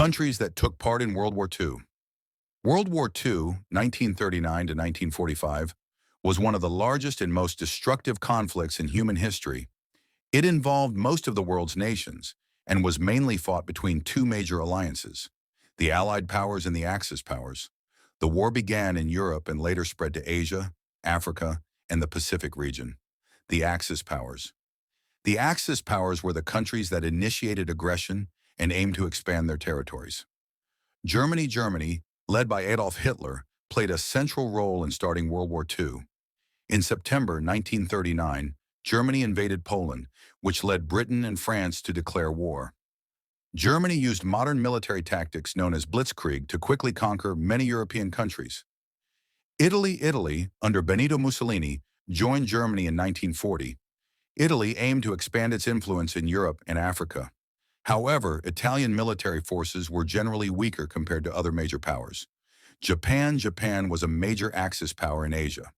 Countries that took part in World War II. World War II, 1939 to 1945, was one of the largest and most destructive conflicts in human history. It involved most of the world's nations and was mainly fought between two major alliances, the Allied powers and the Axis powers. The war began in Europe and later spread to Asia, Africa, and the Pacific region. The Axis powers. The Axis powers were the countries that initiated aggression and aimed to expand their territories. Germany, led by Adolf Hitler, played a central role in starting World War II. In September 1939, Germany invaded Poland, which led Britain and France to declare war. Germany used modern military tactics known as blitzkrieg to quickly conquer many European countries. Italy, under Benito Mussolini, joined Germany in 1940. Italy aimed to expand its influence in Europe and Africa. However, Italian military forces were generally weaker compared to other major powers. Japan was a major Axis power in Asia.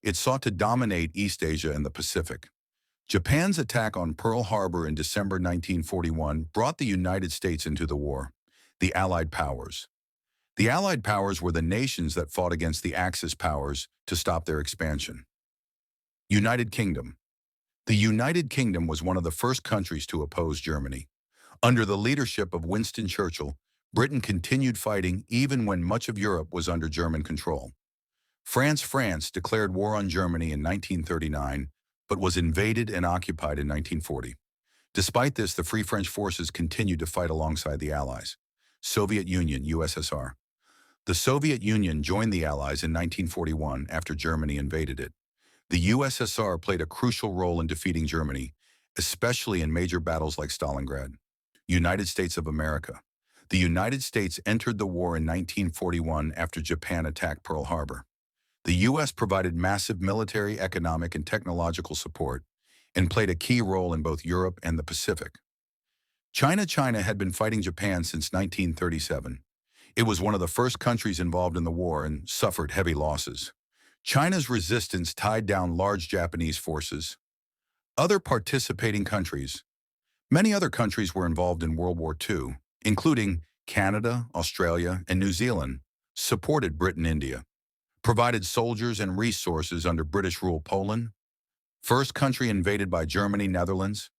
It sought to dominate East Asia and the Pacific. Japan's attack on Pearl Harbor in December 1941 brought the United States into the war. The Allied powers. The Allied powers were the nations that fought against the Axis powers to stop their expansion. United Kingdom. The United Kingdom was one of the first countries to oppose Germany. Under the leadership of Winston Churchill, Britain continued fighting even when much of Europe was under German control. France declared war on Germany in 1939, but was invaded and occupied in 1940. Despite this, the Free French forces continued to fight alongside the Allies. Soviet Union, USSR. The Soviet Union joined the Allies in 1941 after Germany invaded it. The USSR played a crucial role in defeating Germany, especially in major battles like Stalingrad. United States of America. The United States entered the war in 1941 after Japan attacked Pearl Harbor. The U.S. provided massive military, economic, and technological support and played a key role in both Europe and the Pacific. China had been fighting Japan since 1937. It was one of the first countries involved in the war and suffered heavy losses. China's resistance tied down large Japanese forces. Other participating countries. Many other countries were involved in World War II, including Canada, Australia, and New Zealand, supported Britain and India, provided soldiers and resources under British rule Poland, first country invaded by Germany, Netherlands,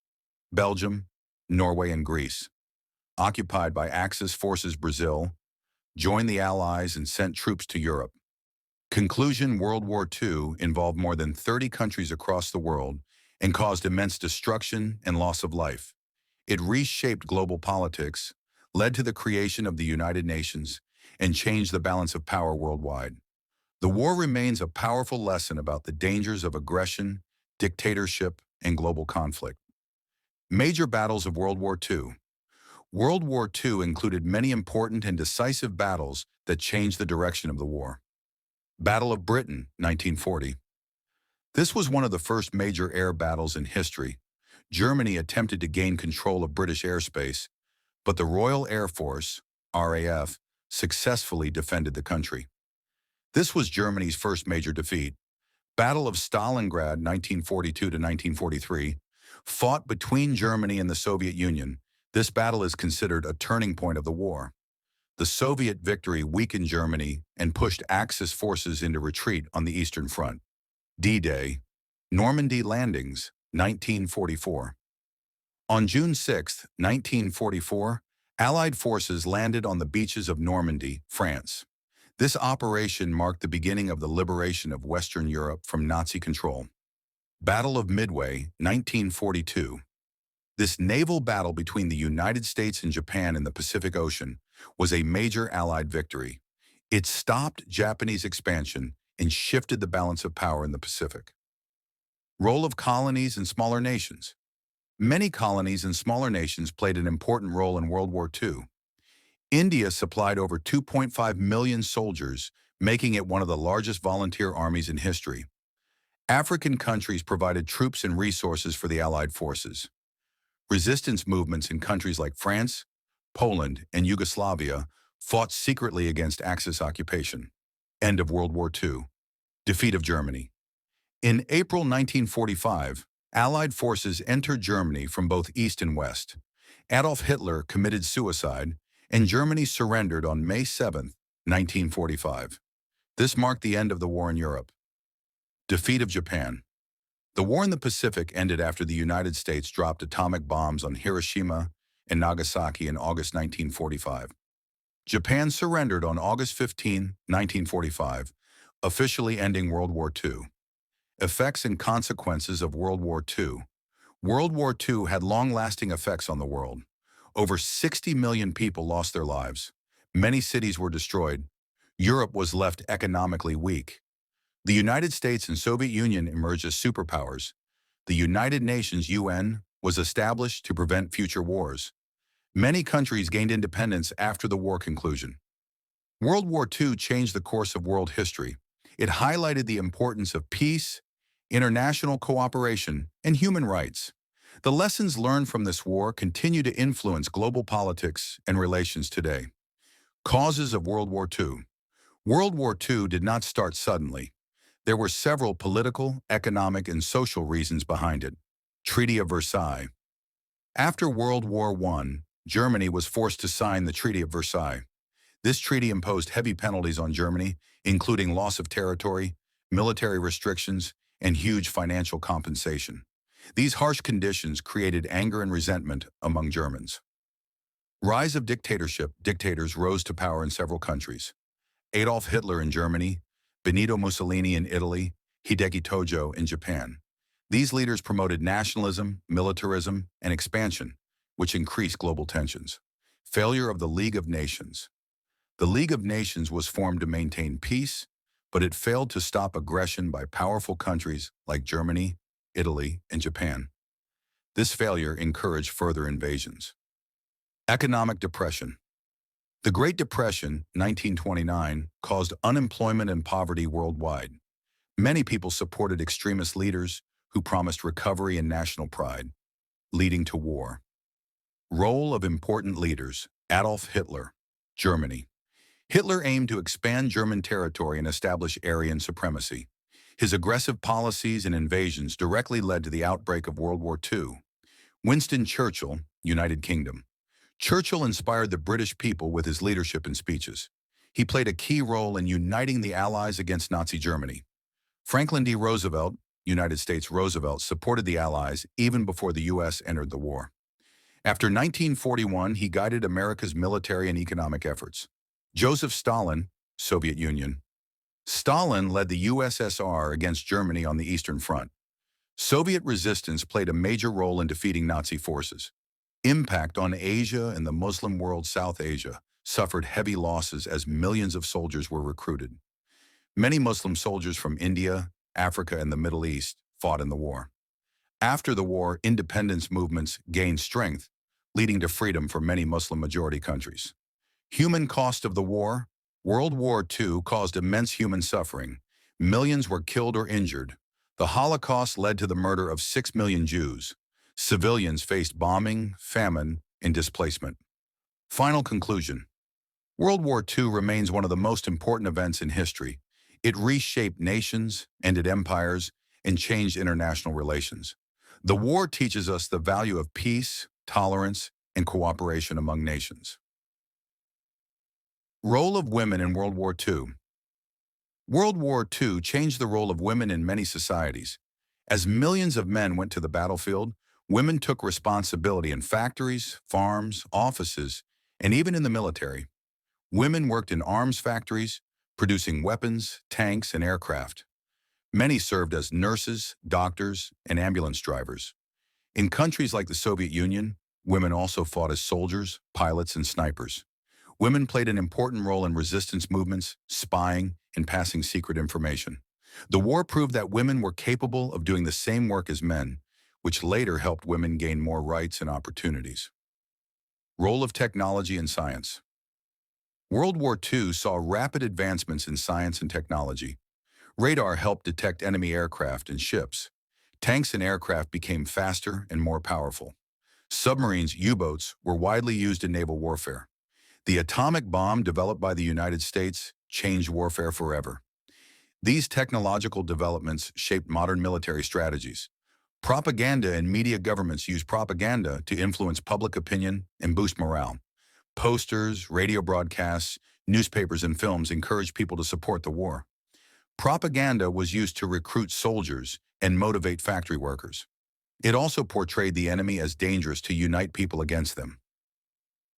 Belgium, Norway, and Greece, occupied by Axis forces Brazil, joined the Allies and sent troops to Europe. Conclusion: World War II involved more than 30 countries across the world and caused immense destruction and loss of life. It reshaped global politics, led to the creation of the United Nations, and changed the balance of power worldwide. The war remains a powerful lesson about the dangers of aggression, dictatorship, and global conflict. Major battles of World War II. World War II included many important and decisive battles that changed the direction of the war. Battle of Britain, 1940. This was one of the first major air battles in history. Germany attempted to gain control of British airspace, but the Royal Air Force, RAF, successfully defended the country. This was Germany's first major defeat. Battle of Stalingrad, 1942 to 1943, fought between Germany and the Soviet Union. This battle is considered a turning point of the war. The Soviet victory weakened Germany and pushed Axis forces into retreat on the Eastern Front. D-Day, Normandy landings, 1944. On June 6, 1944, Allied forces landed on the beaches of Normandy, France. This operation marked the beginning of the liberation of Western Europe from Nazi control. Battle of Midway, 1942. This naval battle between the United States and Japan in the Pacific Ocean was a major Allied victory. It stopped Japanese expansion and shifted the balance of power in the Pacific. Role of colonies and smaller nations. Many colonies and smaller nations played an important role in World War II. India supplied over 2.5 million soldiers, making it one of the largest volunteer armies in history. African countries provided troops and resources for the Allied forces. Resistance movements in countries like France, Poland, and Yugoslavia fought secretly against Axis occupation. End of World War II. Defeat of Germany. In April 1945, Allied forces entered Germany from both east and west. Adolf Hitler committed suicide, and Germany surrendered on May 7, 1945. This marked the end of the war in Europe. Defeat of Japan. The war in the Pacific ended after the United States dropped atomic bombs on Hiroshima and Nagasaki in August 1945. Japan surrendered on August 15, 1945, officially ending World War II. Effects and consequences of World War II. World War II had long-lasting effects on the world. Over 60 million people lost their lives. Many cities were destroyed. Europe was left economically weak. The United States and Soviet Union emerged as superpowers. The United Nations (UN) was established to prevent future wars. Many countries gained independence after the war conclusion. World War II changed the course of world history. It highlighted the importance of peace, international cooperation, and human rights. The lessons learned from this war continue to influence global politics and relations today. Causes of World War II. World War II did not start suddenly. There were several political, economic, and social reasons behind it. Treaty of Versailles. After World War I, Germany was forced to sign the Treaty of Versailles. This treaty imposed heavy penalties on Germany, including loss of territory, military restrictions, and huge financial compensation. These harsh conditions created anger and resentment among Germans. Rise of dictatorship. Dictators rose to power in several countries. Adolf Hitler in Germany, Benito Mussolini in Italy, Hideki Tojo in Japan. These leaders promoted nationalism, militarism, and expansion, which increased global tensions. Failure of the League of Nations. The League of Nations was formed to maintain peace, but it failed to stop aggression by powerful countries like Germany, Italy, and Japan. This failure encouraged further invasions. Economic depression. The Great Depression, 1929, caused unemployment and poverty worldwide. Many people supported extremist leaders who promised recovery and national pride, leading to war. Role of important leaders. Adolf Hitler, Germany. Hitler aimed to expand German territory and establish Aryan supremacy. His aggressive policies and invasions directly led to the outbreak of World War II. Winston Churchill, United Kingdom. Churchill inspired the British people with his leadership and speeches. He played a key role in uniting the Allies against Nazi Germany. Franklin D. Roosevelt, United States Roosevelt, supported the Allies even before the U.S. entered the war. After 1941, he guided America's military and economic efforts. Joseph Stalin, Soviet Union. Stalin led the USSR against Germany on the Eastern Front. Soviet resistance played a major role in defeating Nazi forces. Impact on Asia and the Muslim world. South Asia suffered heavy losses as millions of soldiers were recruited. Many Muslim soldiers from India, Africa, and the Middle East fought in the war. After the war, independence movements gained strength, leading to freedom for many Muslim-majority countries. Human cost of the war. World War II caused immense human suffering. Millions were killed or injured. The Holocaust led to the murder of 6 million Jews. Civilians faced bombing, famine, and displacement. Final conclusion. World War II remains one of the most important events in history. It reshaped nations, ended empires, and changed international relations. The war teaches us the value of peace, tolerance, and cooperation among nations. Role of women in World War II. World War II changed the role of women in many societies. As millions of men went to the battlefield, women took responsibility in factories, farms, offices, and even in the military. Women worked in arms factories, producing weapons, tanks, and aircraft. Many served as nurses, doctors, and ambulance drivers. In countries like the Soviet Union, women also fought as soldiers, pilots, and snipers. Women played an important role in resistance movements, spying, and passing secret information. The war proved that women were capable of doing the same work as men, which later helped women gain more rights and opportunities. Role of technology and science. World War II saw rapid advancements in science and technology. Radar helped detect enemy aircraft and ships. Tanks and aircraft became faster and more powerful. Submarines, U-boats, were widely used in naval warfare. The atomic bomb developed by the United States changed warfare forever. These technological developments shaped modern military strategies. Propaganda and media governments use propaganda to influence public opinion and boost morale. Posters, radio broadcasts, newspapers, and films encouraged people to support the war. Propaganda was used to recruit soldiers and motivate factory workers. It also portrayed the enemy as dangerous to unite people against them.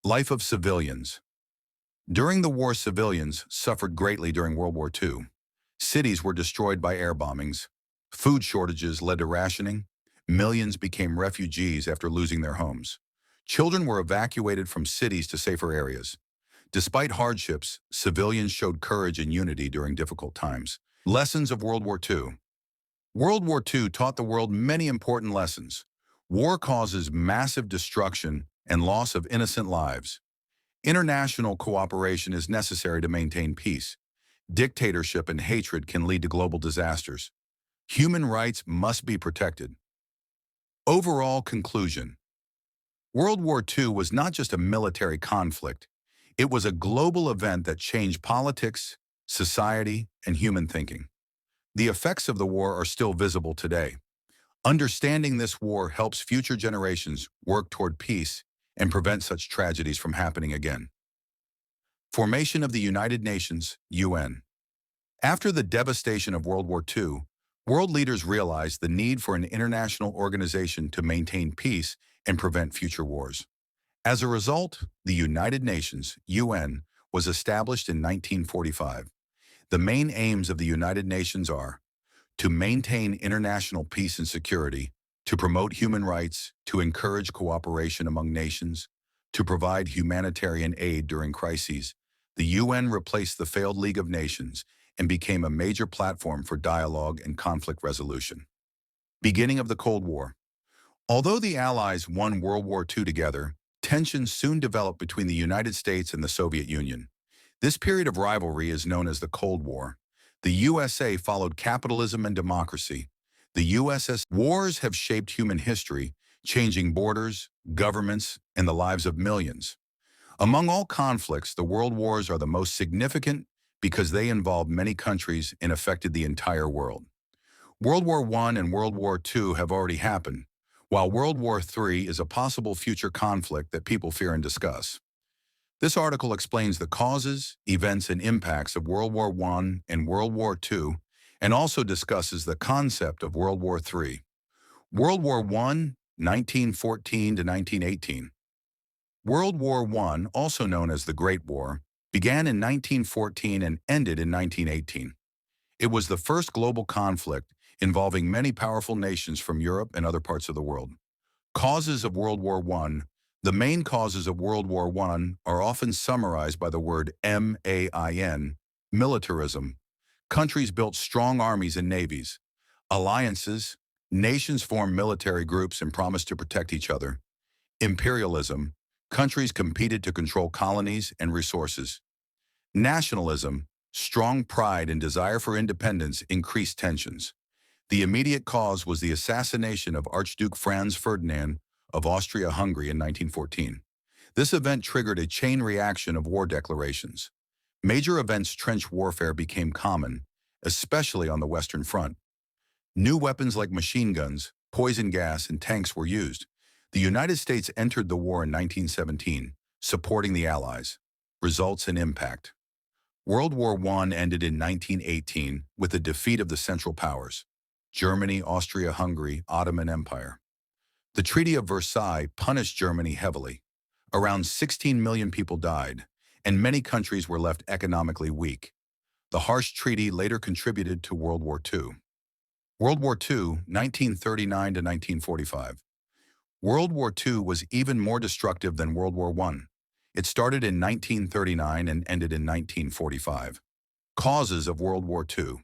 Life of civilians. During the war, civilians suffered greatly during World War II. Cities were destroyed by air bombings. Food shortages led to rationing. Millions became refugees after losing their homes. Children were evacuated from cities to safer areas. Despite hardships, civilians showed courage and unity during difficult times. Lessons of World War II. World War II taught the world many important lessons. War causes massive destruction and loss of innocent lives. International cooperation is necessary to maintain peace. Dictatorship and hatred can lead to global disasters. Human rights must be protected. Overall conclusion. World War II was not just a military conflict. It was a global event that changed politics, society, and human thinking. The effects of the war are still visible today. Understanding this war helps future generations work toward peace and prevent such tragedies from happening again. Formation of the United Nations, UN. After the devastation of World War II, world leaders realized the need for an international organization to maintain peace and prevent future wars. As a result, the United Nations, UN, was established in 1945. The main aims of the United Nations are to maintain international peace and security, to promote human rights, to encourage cooperation among nations, to provide humanitarian aid during crises. The UN replaced the failed League of Nations and became a major platform for dialogue and conflict resolution. Beginning of the Cold War. Although the Allies won World War II together, tensions soon developed between the United States and the Soviet Union. This period of rivalry is known as the Cold War. The USA followed capitalism and democracy. The USS wars have shaped human history, changing borders, governments, and the lives of millions. Among all conflicts, the world wars are the most significant because they involved many countries and affected the entire world. World War I and World War II have already happened, while World War III is a possible future conflict that people fear and discuss. This article explains the causes, events, and impacts of World War I and World War II, and also discusses the concept of World War III. World War I, 1914 to 1918. World War I, also known as the Great War, began in 1914 and ended in 1918. It was the first global conflict involving many powerful nations from Europe and other parts of the world. Causes of World War I. The main causes of World War I are often summarized by the word MAIN, militarism. Countries built strong armies and navies. Alliances. Nations formed military groups and promised to protect each other. Imperialism. Countries competed to control colonies and resources. Nationalism. Strong pride and desire for independence increased tensions. The immediate cause was the assassination of Archduke Franz Ferdinand of Austria-Hungary in 1914. This event triggered a chain reaction of war declarations. Major events trench warfare became common, especially on the Western Front. New weapons like machine guns, poison gas, and tanks were used. The United States entered the war in 1917, supporting the Allies. Results and impact. World War I ended in 1918 with the defeat of the Central Powers: Germany, Austria-Hungary, Ottoman Empire. The Treaty of Versailles punished Germany heavily. Around 16 million people died, and many countries were left economically weak. The harsh treaty later contributed to World War II. World War II, 1939 to 1945. World War II was even more destructive than World War I. It started in 1939 and ended in 1945. Causes of World War II.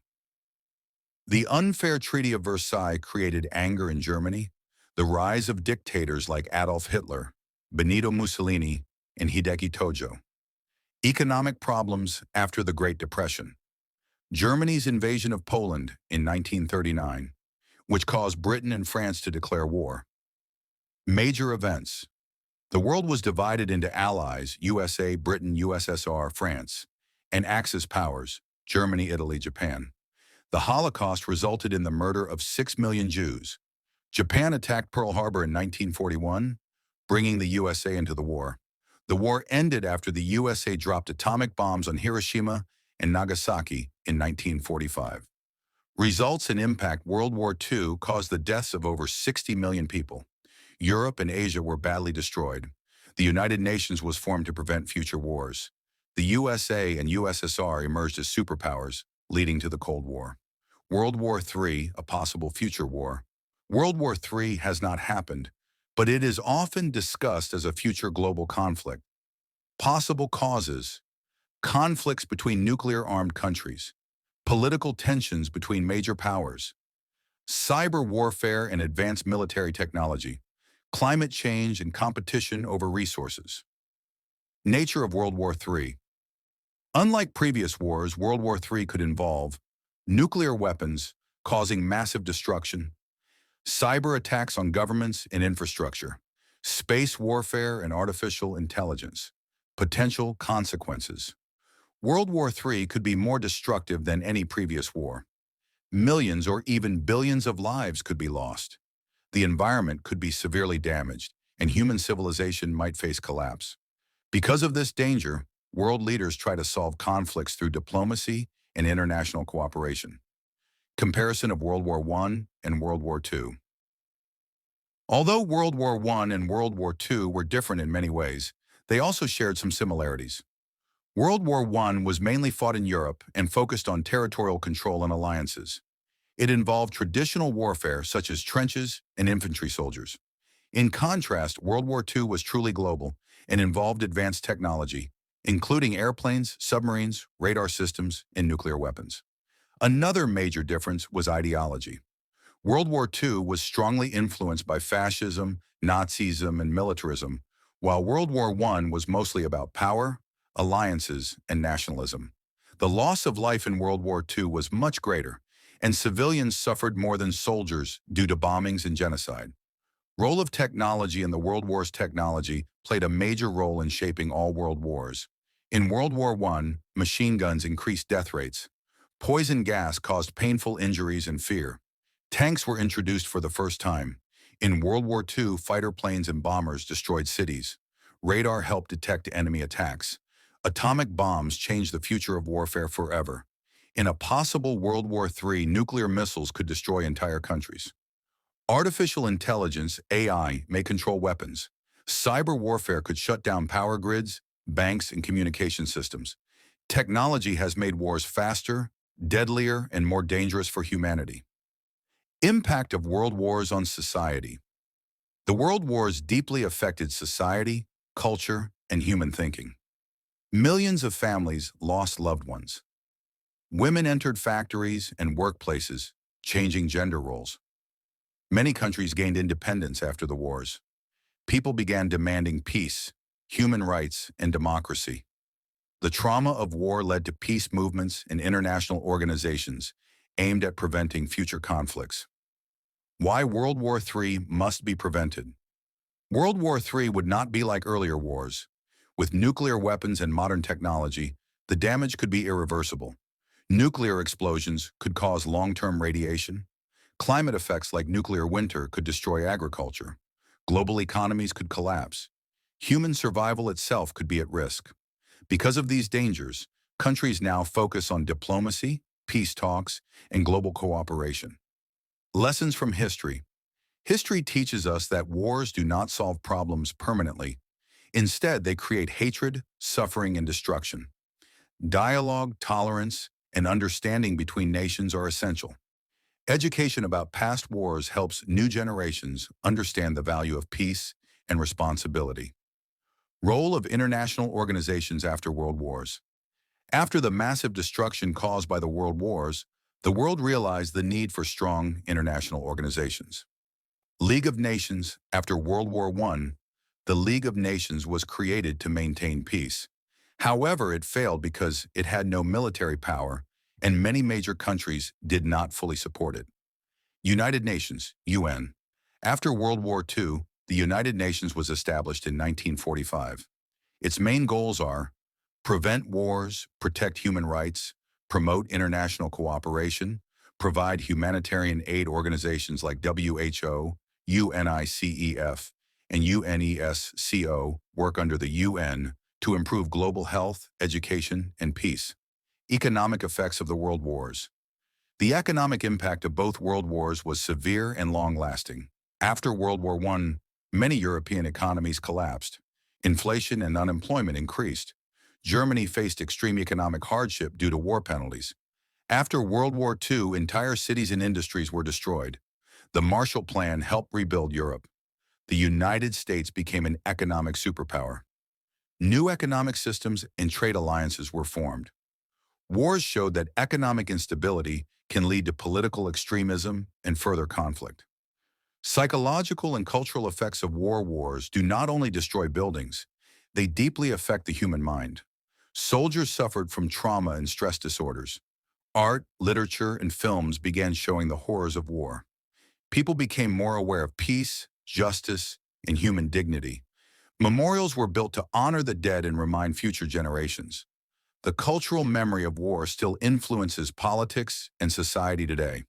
The unfair Treaty of Versailles created anger in Germany. The rise of dictators like Adolf Hitler, Benito Mussolini, and Hideki Tojo. Economic problems after the Great Depression. Germany's invasion of Poland in 1939, which caused Britain and France to declare war. Major events. The world was divided into Allies, USA, Britain, USSR, France, and Axis powers, Germany, Italy, Japan. The Holocaust resulted in the murder of 6 million Jews. Japan attacked Pearl Harbor in 1941, bringing the USA into the war. The war ended after the USA dropped atomic bombs on Hiroshima and Nagasaki in 1945. Results and impact: World War II caused the deaths of over 60 million people. Europe and Asia were badly destroyed. The United Nations was formed to prevent future wars. The USA and USSR emerged as superpowers, leading to the Cold War. World War III, a possible future war. World War III has not happened, but it is often discussed as a future global conflict. Possible causes: conflicts between nuclear-armed countries, political tensions between major powers, cyber warfare and advanced military technology, climate change and competition over resources. Nature of World War III. Unlike previous wars, World War III could involve nuclear weapons causing massive destruction, cyber attacks on governments and infrastructure, space warfare and artificial intelligence. Potential consequences. World War III could be more destructive than any previous war. Millions or even billions of lives could be lost. The environment could be severely damaged, and human civilization might face collapse. Because of this danger, world leaders try to solve conflicts through diplomacy and international cooperation. Comparison of World War I and World War II. Although World War I and World War II were different in many ways, they also shared some similarities. World War I was mainly fought in Europe and focused on territorial control and alliances. It involved traditional warfare such as trenches and infantry soldiers. In contrast, World War II was truly global and involved advanced technology, including airplanes, submarines, radar systems, and nuclear weapons. Another major difference was ideology. World War II was strongly influenced by fascism, Nazism, and militarism, while World War I was mostly about power, alliances, and nationalism. The loss of life in World War II was much greater, and civilians suffered more than soldiers due to bombings and genocide. Role of technology in the World Wars. Technology played a major role in shaping all world wars. In World War I, machine guns increased death rates. Poison gas caused painful injuries and fear. Tanks were introduced for the first time. In World War II, fighter planes and bombers destroyed cities. Radar helped detect enemy attacks. Atomic bombs changed the future of warfare forever. In a possible World War III, nuclear missiles could destroy entire countries. Artificial intelligence, AI, may control weapons. Cyber warfare could shut down power grids, banks, and communication systems. Technology has made wars faster, deadlier, and more dangerous for humanity. Impact of world wars on society. The world wars deeply affected society, culture, and human thinking. Millions of families lost loved ones. Women entered factories and workplaces, changing gender roles. Many countries gained independence after the wars. People began demanding peace, human rights, and democracy. The trauma of war led to peace movements and international organizations aimed at preventing future conflicts. Why World War III must be prevented. World War III would not be like earlier wars. With nuclear weapons and modern technology, the damage could be irreversible. Nuclear explosions could cause long-term radiation. Climate effects like nuclear winter could destroy agriculture. Global economies could collapse. Human survival itself could be at risk. Because of these dangers, countries now focus on diplomacy, peace talks, and global cooperation. Lessons from history. History teaches us that wars do not solve problems permanently. Instead, they create hatred, suffering, and destruction. Dialogue, tolerance, and understanding between nations are essential. Education about past wars helps new generations understand the value of peace and responsibility. Role of international organizations after world wars. After the massive destruction caused by the world wars, the world realized the need for strong international organizations. League of Nations. After World War I, the League of Nations was created to maintain peace. However, it failed because it had no military power, and many major countries did not fully support it. United Nations, UN. After World War II, the United Nations was established in 1945. Its main goals are prevent wars, protect human rights, promote international cooperation, provide humanitarian aid organizations like WHO, UNICEF, and UNESCO work under the UN to improve global health, education, and peace. Economic effects of the World Wars. The economic impact of both world wars was severe and long-lasting. After World War I, many European economies collapsed. Inflation and unemployment increased. Germany faced extreme economic hardship due to war penalties. After World War II, entire cities and industries were destroyed. The Marshall Plan helped rebuild Europe. The United States became an economic superpower. New economic systems and trade alliances were formed. Wars showed that economic instability can lead to political extremism and further conflict. Psychological and cultural effects of wars do not only destroy buildings, they deeply affect the human mind. Soldiers suffered from trauma and stress disorders. Art, literature, and films began showing the horrors of war. People became more aware of peace, justice, and human dignity. Memorials were built to honor the dead and remind future generations. The cultural memory of war still influences politics and society today.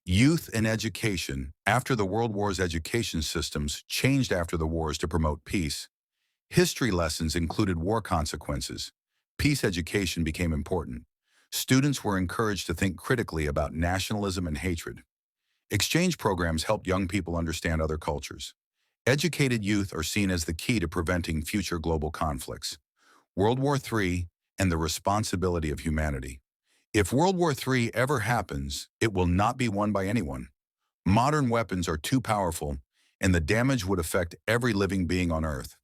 Youth and education. After the World War's education systems changed after the wars to promote peace. History lessons included war consequences. Peace education became important. Students were encouraged to think critically about nationalism and hatred. Exchange programs helped young people understand other cultures. Educated youth are seen as the key to preventing future global conflicts. World War III and the responsibility of humanity. If World War III ever happens, it will not be won by anyone. Modern weapons are too powerful, and the damage would affect every living being on Earth.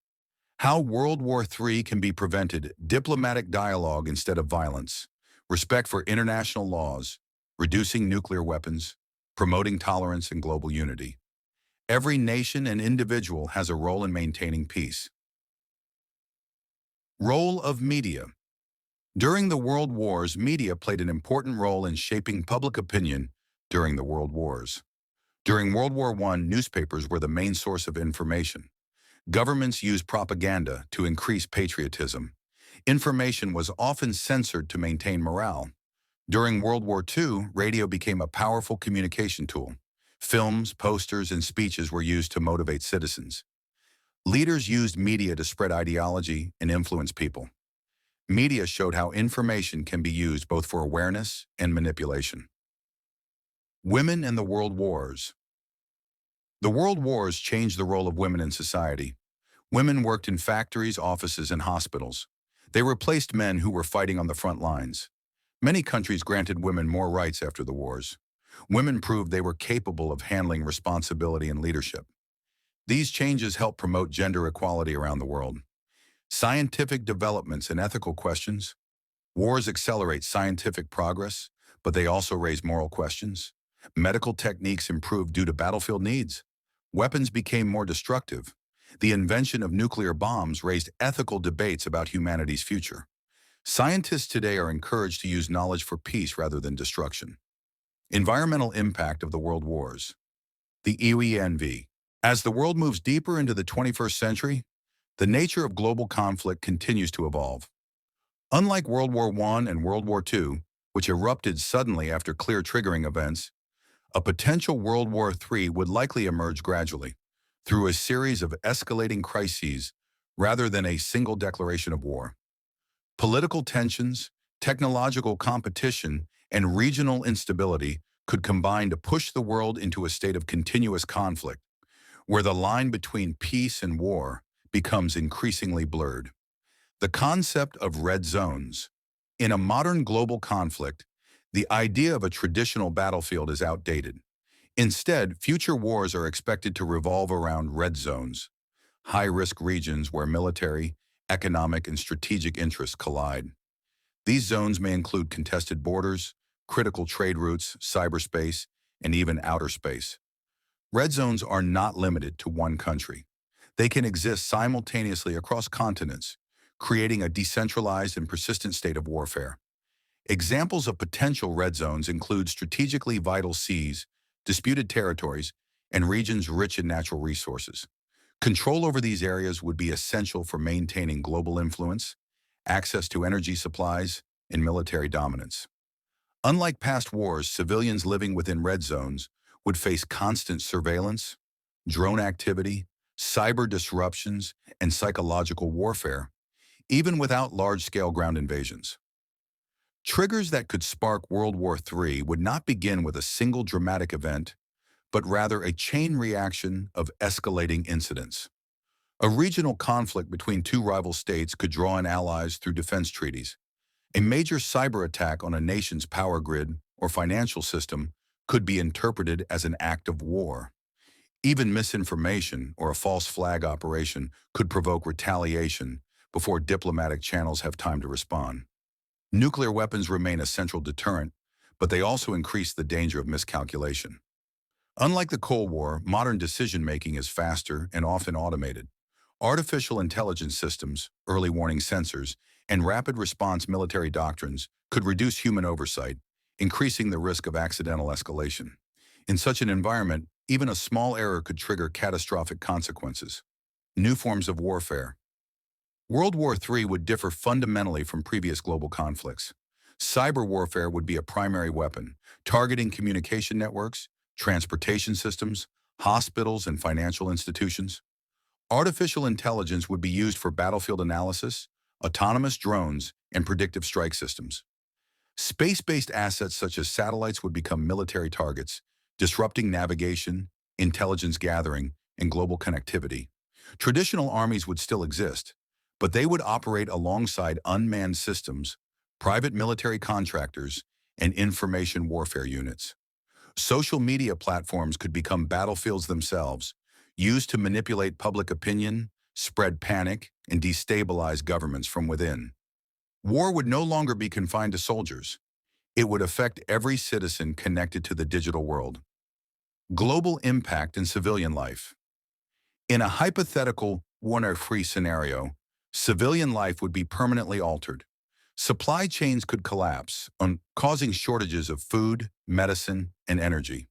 How World War III can be prevented: diplomatic dialogue instead of violence, respect for international laws, reducing nuclear weapons, promoting tolerance and global unity. Every nation and individual has a role in maintaining peace. Role of media. During the World Wars, media played an important role in shaping public opinion during the World Wars. During World War I, newspapers were the main source of information. Governments used propaganda to increase patriotism. Information was often censored to maintain morale. During World War II, radio became a powerful communication tool. Films, posters, and speeches were used to motivate citizens. Leaders used media to spread ideology and influence people. Media showed how information can be used both for awareness and manipulation. Women and the World Wars. The World Wars changed the role of women in society. Women worked in factories, offices, and hospitals. They replaced men who were fighting on the front lines. Many countries granted women more rights after the wars. Women proved they were capable of handling responsibility and leadership. These changes helped promote gender equality around the world. Scientific developments and ethical questions. Wars accelerate scientific progress, but they also raise moral questions. Medical techniques improved due to battlefield needs. Weapons became more destructive. The invention of nuclear bombs raised ethical debates about humanity's future. Scientists today are encouraged to use knowledge for peace rather than destruction. Environmental impact of the World Wars. The ENV. As the world moves deeper into the 21st century, the nature of global conflict continues to evolve. Unlike World War I and World War II, which erupted suddenly after clear triggering events, a potential World War III would likely emerge gradually, through a series of escalating crises rather than a single declaration of war. Political tensions, technological competition, and regional instability could combine to push the world into a state of continuous conflict, where the line between peace and war becomes increasingly blurred. The concept of red zones. In a modern global conflict, the idea of a traditional battlefield is outdated. Instead, future wars are expected to revolve around red zones, high-risk regions where military, economic, and strategic interests collide. These zones may include contested borders, critical trade routes, cyberspace, and even outer space. Red zones are not limited to one country. They can exist simultaneously across continents, creating a decentralized and persistent state of warfare. Examples of potential red zones include strategically vital seas, disputed territories, and regions rich in natural resources. Control over these areas would be essential for maintaining global influence, access to energy supplies, and military dominance. Unlike past wars, civilians living within red zones would face constant surveillance, drone activity, cyber disruptions, and psychological warfare, even without large-scale ground invasions. Triggers that could spark World War III would not begin with a single dramatic event, but rather a chain reaction of escalating incidents. A regional conflict between two rival states could draw in allies through defense treaties. A major cyber attack on a nation's power grid or financial system could be interpreted as an act of war. Even misinformation or a false flag operation could provoke retaliation before diplomatic channels have time to respond. Nuclear weapons remain a central deterrent, but they also increase the danger of miscalculation. Unlike the Cold War, modern decision-making is faster and often automated. Artificial intelligence systems, early warning sensors, and rapid response military doctrines could reduce human oversight, increasing the risk of accidental escalation. In such an environment, even a small error could trigger catastrophic consequences. New forms of warfare. World War III would differ fundamentally from previous global conflicts. Cyber warfare would be a primary weapon, targeting communication networks, transportation systems, hospitals, and financial institutions. Artificial intelligence would be used for battlefield analysis, autonomous drones, and predictive strike systems. Space-based assets such as satellites would become military targets, disrupting navigation, intelligence gathering, and global connectivity. Traditional armies would still exist, but they would operate alongside unmanned systems, private military contractors, and information warfare units. Social media platforms could become battlefields themselves, used to manipulate public opinion, spread panic, and destabilize governments from within. War would no longer be confined to soldiers. It would affect every citizen connected to the digital world. Global impact in civilian life. In a hypothetical war-free scenario, civilian life would be permanently altered. Supply chains could collapse, causing shortages of food, medicine, and energy.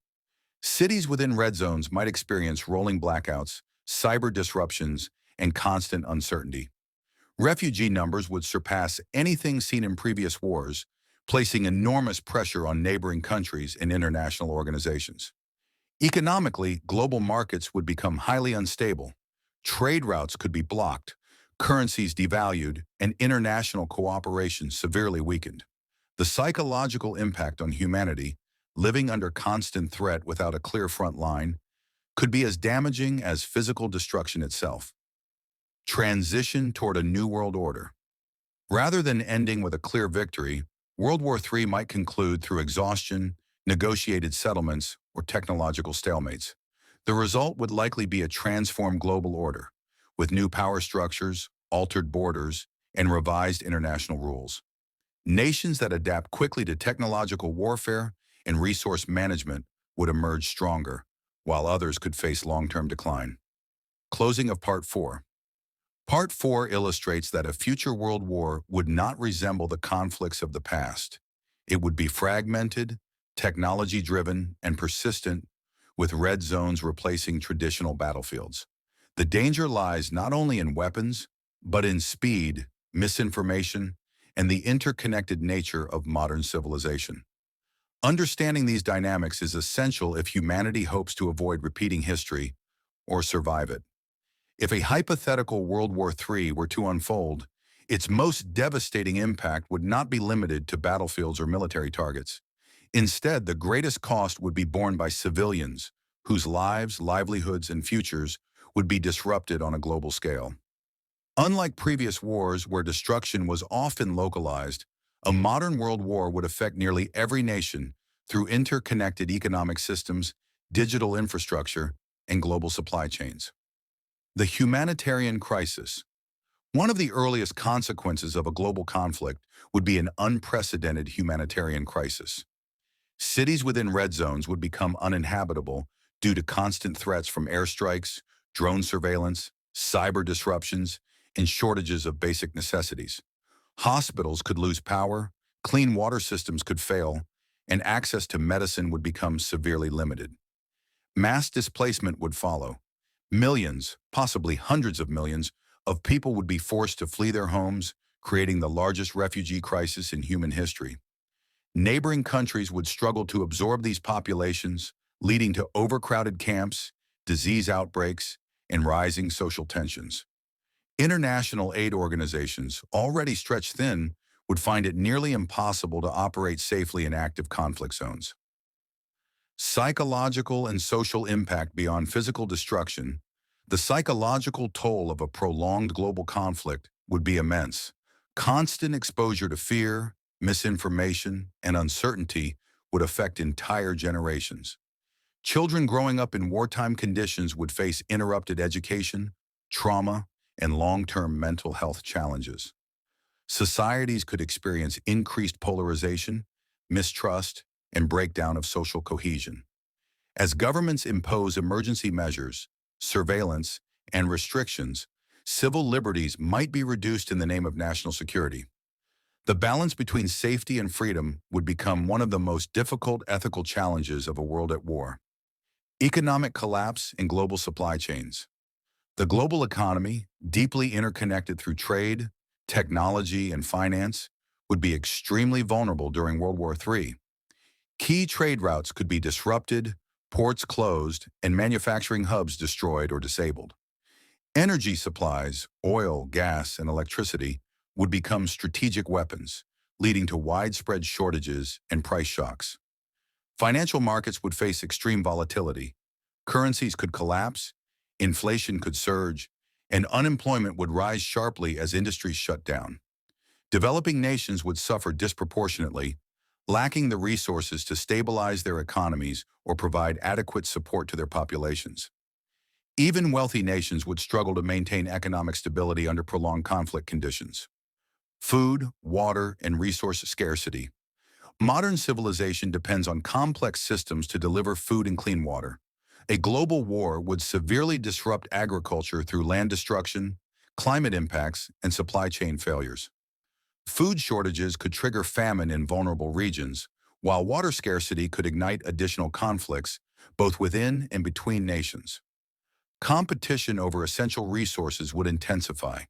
Cities within red zones might experience rolling blackouts, cyber disruptions, and constant uncertainty. Refugee numbers would surpass anything seen in previous wars, placing enormous pressure on neighboring countries and international organizations. Economically, global markets would become highly unstable. Trade routes could be blocked, currencies devalued, and international cooperation severely weakened. The psychological impact on humanity, living under constant threat without a clear front line, could be as damaging as physical destruction itself. Transition toward a new world order. Rather than ending with a clear victory, World War III might conclude through exhaustion, negotiated settlements, or technological stalemates. The result would likely be a transformed global order, with new power structures, altered borders, and revised international rules. Nations that adapt quickly to technological warfare and resource management would emerge stronger, while others could face long-term decline. Closing of Part 4. Part 4 illustrates that a future world war would not resemble the conflicts of the past. It would be fragmented, technology-driven, and persistent, with red zones replacing traditional battlefields. The danger lies not only in weapons, but in speed, misinformation, and the interconnected nature of modern civilization. Understanding these dynamics is essential if humanity hopes to avoid repeating history or survive it. If a hypothetical World War III were to unfold, its most devastating impact would not be limited to battlefields or military targets. Instead, the greatest cost would be borne by civilians, whose lives, livelihoods, and futures would be disrupted on a global scale. Unlike previous wars where destruction was often localized, a modern world war would affect nearly every nation through interconnected economic systems, digital infrastructure, and global supply chains. The humanitarian crisis. One of the earliest consequences of a global conflict would be an unprecedented humanitarian crisis. Cities within red zones would become uninhabitable due to constant threats from airstrikes, drone surveillance, cyber disruptions, and shortages of basic necessities. Hospitals could lose power, clean water systems could fail, and access to medicine would become severely limited. Mass displacement would follow. Millions, possibly hundreds of millions, of people would be forced to flee their homes, creating the largest refugee crisis in human history. Neighboring countries would struggle to absorb these populations, leading to overcrowded camps, disease outbreaks, and rising social tensions. International aid organizations, already stretched thin, would find it nearly impossible to operate safely in active conflict zones. Psychological and social impact beyond physical destruction. The psychological toll of a prolonged global conflict would be immense. Constant exposure to fear, misinformation, and uncertainty would affect entire generations. Children growing up in wartime conditions would face interrupted education, trauma, and long-term mental health challenges. Societies could experience increased polarization, mistrust, and breakdown of social cohesion. As governments impose emergency measures, surveillance, and restrictions, civil liberties might be reduced in the name of national security. The balance between safety and freedom would become one of the most difficult ethical challenges of a world at war. Economic collapse and global supply chains. The global economy, deeply interconnected through trade, technology, and finance, would be extremely vulnerable during World War III. Key trade routes could be disrupted, ports closed, and manufacturing hubs destroyed or disabled. Energy supplies, oil, gas, and electricity would become strategic weapons, leading to widespread shortages and price shocks. Financial markets would face extreme volatility. Currencies could collapse, inflation could surge, and unemployment would rise sharply as industries shut down. Developing nations would suffer disproportionately, lacking the resources to stabilize their economies or provide adequate support to their populations. Even wealthy nations would struggle to maintain economic stability under prolonged conflict conditions. Food, water, and resource scarcity. Modern civilization depends on complex systems to deliver food and clean water. A global war would severely disrupt agriculture through land destruction, climate impacts, and supply chain failures. Food shortages could trigger famine in vulnerable regions, while water scarcity could ignite additional conflicts, both within and between nations. Competition over essential resources would intensify,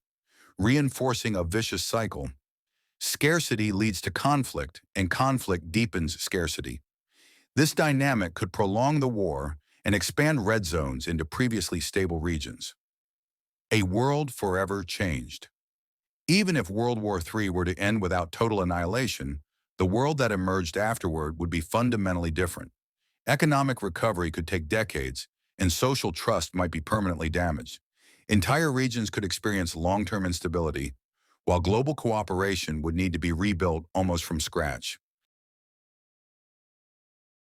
reinforcing a vicious cycle. Scarcity leads to conflict, and conflict deepens scarcity. This dynamic could prolong the war and expand red zones into previously stable regions. A world forever changed. Even if World War III were to end without total annihilation, the world that emerged afterward would be fundamentally different. Economic recovery could take decades, and social trust might be permanently damaged. Entire regions could experience long-term instability, while global cooperation would need to be rebuilt almost from scratch.